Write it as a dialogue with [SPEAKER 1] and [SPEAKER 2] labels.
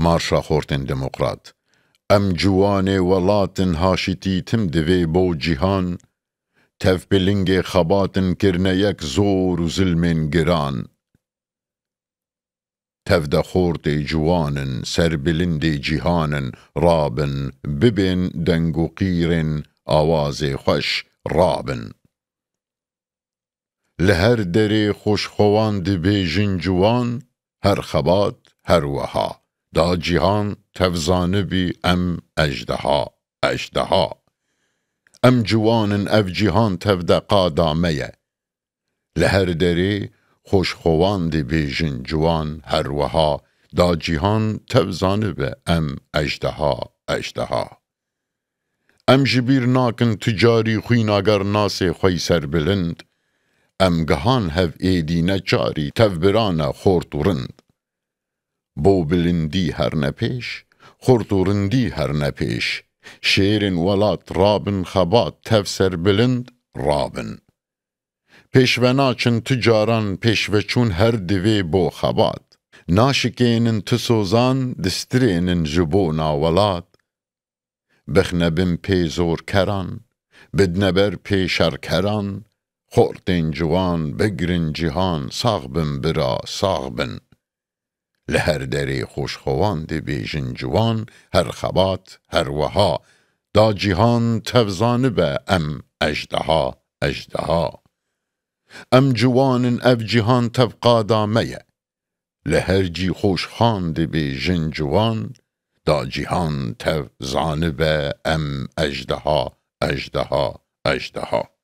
[SPEAKER 1] مارشا خورتن دموقرات ام جوان ولاتن هاشتی تم دوی بو جیهان تف بلنگ خباتن کرنه یک زور و ظلمن گران تف ده خورت جوانن سر بلند جیهانن رابن ببن دنگو قیرن آواز خوش رابن لهر دری خوش خوان دی بیجن جوان هر خبات هر وها دا جیهان تفزانه بی ام اجدها اجدها ام جوانن اف جیهان تفده قادامه لهر دری خوش خوان دی بیجن جوان هر وها دا جیهان تفزانه بی ام اجدها اجدها ام جبیر ناکن تجاری خوین اگر ناس خوی سر بلند ام گهان هف ایدی نچاری تفبرانه خورت و رند بو بلندی هر نپیش خورت و رندی هر نپیش شیرن ولات رابن خبات تفسر بلند رابن پیشوناچن تجاران پیشوچون هر دوی بو خبات ناشکینن تسوزان دسترینن جبو ناولات بخنبن پی زور کران بدنبر پی شر کران خورتین جوان بگرن جیهان ساغبن برا ساغبن لهر دری خوشخوان دی بیجن جوان هر خبات هر وها دا جیهان تفزانه به ام اجدها اجدها ام جوانن اف جیهان تفقا دامه لهر جی خوشخان دی بیجن جوان دا جیهان تفزانه به ام اجدها اجدها اجدها